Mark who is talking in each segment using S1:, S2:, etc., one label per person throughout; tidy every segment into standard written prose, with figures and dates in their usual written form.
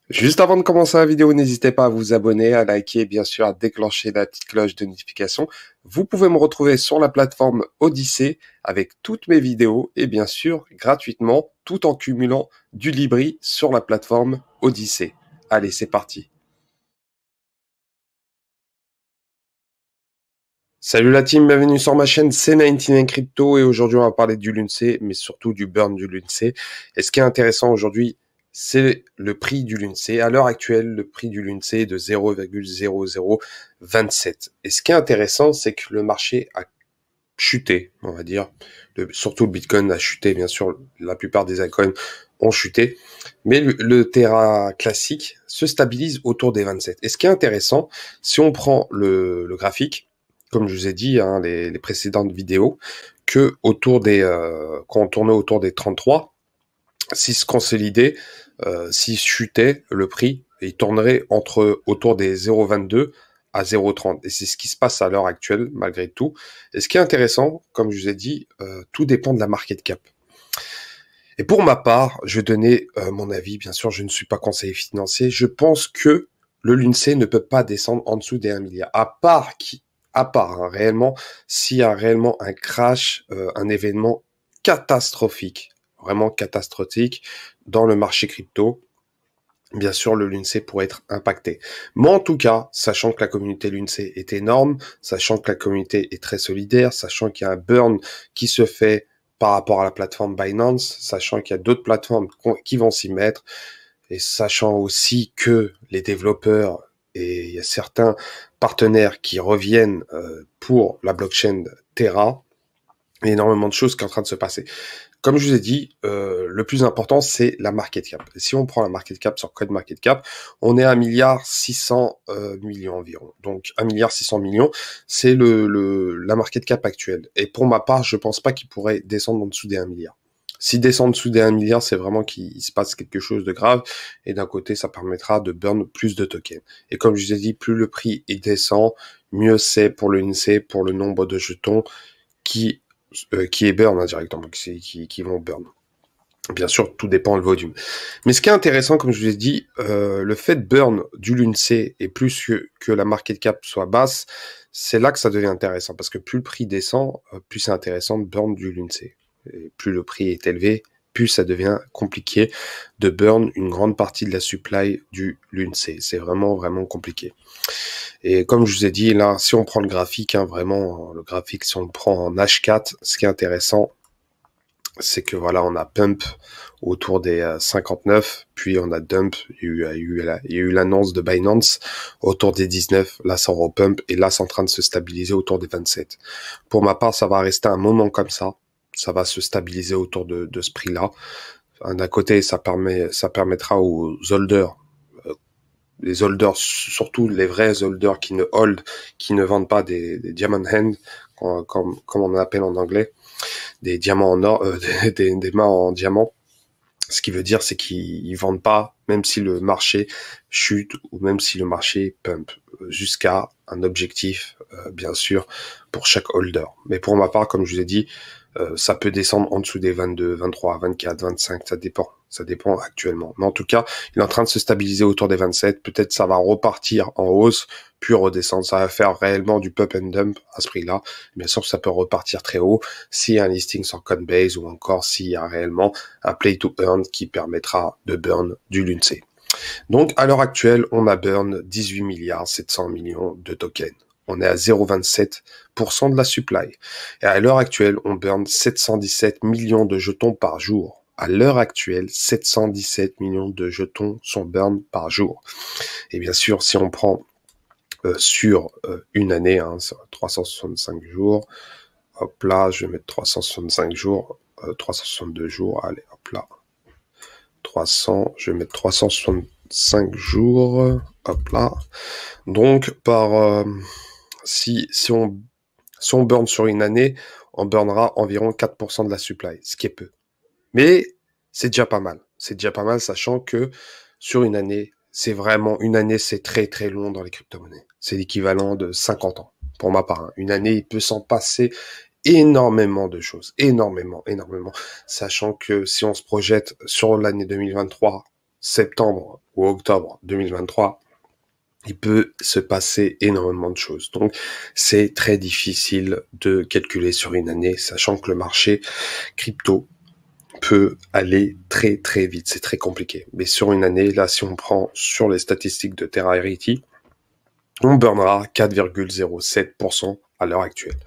S1: Juste avant de commencer la vidéo, n'hésitez pas à vous abonner, à liker et bien sûr à déclencher la petite cloche de notification. Vous pouvez me retrouver sur la plateforme Odyssée avec toutes mes vidéos et bien sûr gratuitement tout en cumulant du Libri sur la plateforme Odyssée. Allez, c'est parti. Salut la team, bienvenue sur ma chaîne, c'est 99 Crypto et aujourd'hui on va parler du LUNC mais surtout du burn du LUNC. Et ce qui est intéressant aujourd'hui, c'est le prix du LUNC. À l'heure actuelle, le prix du LUNC est de 0,0027. Et ce qui est intéressant, c'est que le marché a chuté, on va dire. Surtout le Bitcoin a chuté, bien sûr, la plupart des altcoins ont chuté. Mais le Terra classique se stabilise autour des 27. Et ce qui est intéressant, si on prend le graphique, comme je vous ai dit, hein, les précédentes vidéos, que autour des, quand on tournait autour des 33, s'il se consolidait, s'il chutait le prix, il tournerait autour des 0,22 à 0,30. Et c'est ce qui se passe à l'heure actuelle, malgré tout. Et ce qui est intéressant, comme je vous ai dit, tout dépend de la market cap. Et pour ma part, je vais donner mon avis. Bien sûr, je ne suis pas conseiller financier. Je pense que le LUNC ne peut pas descendre en dessous des 1 milliard. À part hein, réellement, s'il y a réellement un crash, un événement catastrophique, vraiment catastrophique dans le marché crypto, bien sûr, le LUNC pourrait être impacté. Mais en tout cas, sachant que la communauté LUNC est énorme, sachant que la communauté est très solidaire, sachant qu'il y a un burn qui se fait par rapport à la plateforme Binance, sachant qu'il y a d'autres plateformes qui vont s'y mettre, et sachant aussi que les développeurs et il y a certains partenaires qui reviennent pour la blockchain Terra, il y a énormément de choses qui sont en train de se passer. Comme je vous ai dit, le plus important, c'est la market cap. Et si on prend la market cap sur CoinMarketCap, on est à 1,6 milliard environ. Donc 1,6 milliard, c'est la market cap actuelle. Et pour ma part, je pense pas qu'il pourrait descendre en dessous des 1 milliard. S'il descend en dessous des 1 milliard, c'est vraiment qu'il se passe quelque chose de grave. Et d'un côté, ça permettra de burn plus de tokens. Et comme je vous ai dit, plus le prix il descend, mieux c'est pour le INSEE, pour le nombre de jetons qui est burn indirectement, qui vont burn. Bien sûr, tout dépend du volume. Mais ce qui est intéressant, comme je vous ai dit, le fait de burn du LUNC et plus que la market cap soit basse, c'est là que ça devient intéressant. Parce que plus le prix descend, plus c'est intéressant de burn du LUNC. Et plus le prix est élevé, plus ça devient compliqué de burn une grande partie de la supply du LUNC. C'est vraiment, vraiment compliqué. Et comme je vous ai dit, là, si on prend le graphique, hein, vraiment, le graphique, si on le prend en H4, ce qui est intéressant, c'est que voilà, on a pump autour des 59, puis on a dump, il y a eu l'annonce de Binance autour des 19, là ça repump, et là c'est en train de se stabiliser autour des 27. Pour ma part, ça va rester un moment comme ça va se stabiliser autour de ce prix-là. D'un côté, ça permettra aux holders, les holders, surtout les vrais holders qui ne vendent pas des diamond hand, comme on appelle en anglais, des diamants en or, des mains en diamant. Ce qui veut dire, c'est qu'ils vendent pas, même si le marché chute ou même si le marché pump, jusqu'à un objectif, bien sûr, pour chaque holder. Mais pour ma part, comme je vous ai dit, ça peut descendre en dessous des 22, 23, 24, 25, ça dépend. Ça dépend actuellement. Mais en tout cas, il est en train de se stabiliser autour des 27. Peut-être ça va repartir en hausse, puis redescendre. Ça va faire réellement du pump and dump à ce prix-là. Bien sûr, ça peut repartir très haut s'il y a un listing sur Coinbase ou encore s'il y a réellement un play to earn qui permettra de burn du LUNC. Donc, à l'heure actuelle, on a burn 18 milliards 700 millions de tokens. On est à 0,27% de la supply. Et à l'heure actuelle, on burn 717 millions de jetons par jour. À l'heure actuelle, 717 millions de jetons sont burn par jour. Et bien sûr, si on prend sur une année, hein, 365 jours, hop là, je vais mettre 365 jours, 362 jours, allez, hop là. 300, je vais mettre 365 jours, hop là. Donc, si on burn sur une année, on burnera environ 4% de la supply, ce qui est peu. Mais c'est déjà pas mal. C'est déjà pas mal, sachant que sur une année, c'est très très long dans les crypto-monnaies. C'est l'équivalent de 50 ans, pour ma part. Hein. Une année, il peut s'en passer énormément de choses. Énormément. Sachant que si on se projette sur l'année 2023, septembre ou octobre 2023, il peut se passer énormément de choses. Donc, c'est très difficile de calculer sur une année, sachant que le marché crypto peut aller très très vite. C'est très compliqué. Mais sur une année, là, si on prend sur les statistiques de TerraRT, on burnera 4,07% à l'heure actuelle.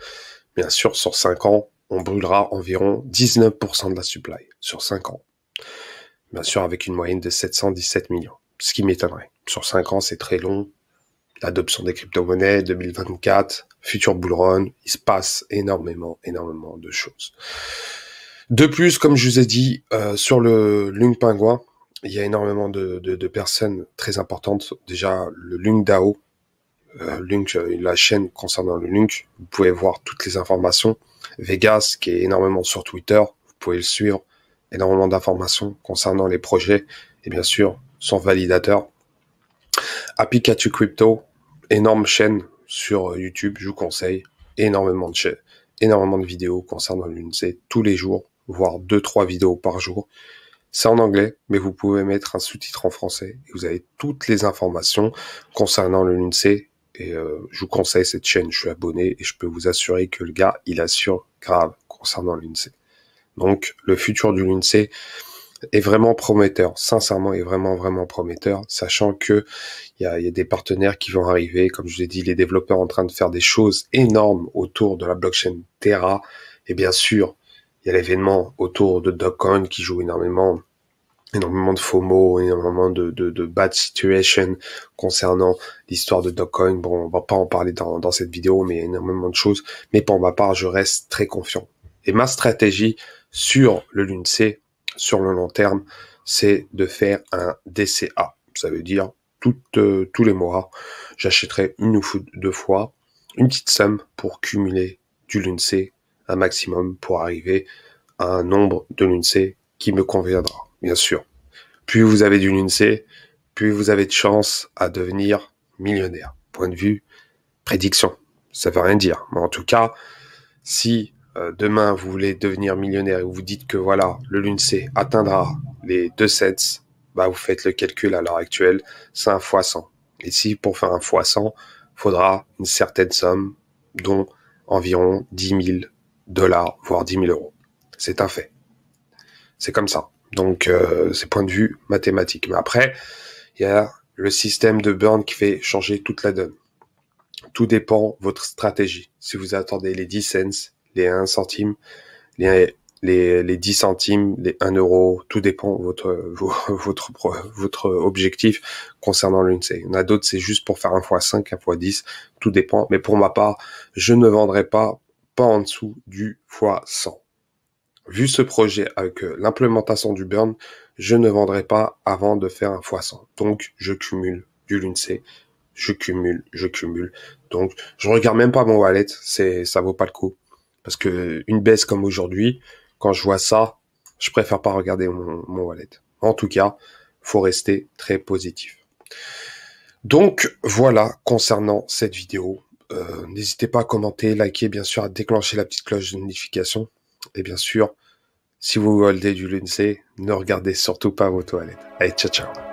S1: Bien sûr, sur 5 ans, on brûlera environ 19% de la supply sur 5 ans. Bien sûr, avec une moyenne de 717 millions. Ce qui m'étonnerait. Sur 5 ans, c'est très long. L'adoption des crypto-monnaies, 2024, futur bull run, il se passe énormément de choses. De plus, comme je vous ai dit, sur le Lung Penguin, il y a énormément de personnes très importantes. Déjà, le Lung DAO, Lung, la chaîne concernant le Lung, vous pouvez voir toutes les informations. Vegas, qui est énormément sur Twitter, vous pouvez le suivre. Énormément d'informations concernant les projets et bien sûr son validateur. Happy Pikachu Crypto, énorme chaîne sur YouTube, je vous conseille. Énormément de vidéos concernant l'UNC tous les jours, voire 2-3 vidéos par jour. C'est en anglais, mais vous pouvez mettre un sous-titre en français et vous avez toutes les informations concernant le LUNC. Et je vous conseille cette chaîne, je suis abonné et je peux vous assurer que le gars, il assure grave concernant le LUNC. Donc, le futur du LUNC est vraiment prometteur, sincèrement, est vraiment prometteur, sachant que il y a des partenaires qui vont arriver, comme je l'ai dit, les développeurs en train de faire des choses énormes autour de la blockchain Terra, et bien sûr, il y a l'événement autour de Dogecoin qui joue énormément de FOMO, énormément de bad situation concernant l'histoire de Dogecoin. Bon, on va pas en parler dans cette vidéo, mais il y a énormément de choses. Mais pour ma part, je reste très confiant. Et ma stratégie sur le LUNC, sur le long terme, c'est de faire un DCA. Ça veut dire tous les mois, j'achèterai une ou deux fois une petite somme pour cumuler du LUNC un maximum pour arriver à un nombre de LUNC qui me conviendra, bien sûr. Plus vous avez du LUNC, plus vous avez de chance à devenir millionnaire. Point de vue prédiction, ça veut rien dire. Mais en tout cas, si demain vous voulez devenir millionnaire et vous dites que voilà, le LUNC atteindra les 2 cents, bah vous faites le calcul à l'heure actuelle, c'est un fois 100. Et si pour faire un fois 100, faudra une certaine somme, dont environ 10 000 $, voire 10 000 euros. C'est un fait. C'est comme ça. Donc, c'est point de vue mathématique. Mais après, il y a le système de burn qui fait changer toute la donne. Tout dépend de votre stratégie. Si vous attendez les 10 cents, les 1 centime, les 10 centimes, les 1 euro, tout dépend de votre objectif concernant l'UNC. Il y en a d'autres, c'est juste pour faire 1 x 5, 1 x 10, tout dépend. Mais pour ma part, je ne vendrai pas en dessous du x 100. Vu ce projet avec l'implémentation du burn, je ne vendrai pas avant de faire un x 100. Donc, je cumule du LUNC, je cumule. Donc, je regarde même pas mon wallet, ça vaut pas le coup. Parce que une baisse comme aujourd'hui, quand je vois ça, je préfère pas regarder mon wallet. En tout cas, faut rester très positif. Donc, voilà concernant cette vidéo. N'hésitez pas à commenter, liker, bien sûr, à déclencher la petite cloche de notification. Et bien sûr, si vous holdez du LUNC, ne regardez surtout pas vos toilettes. Allez, ciao.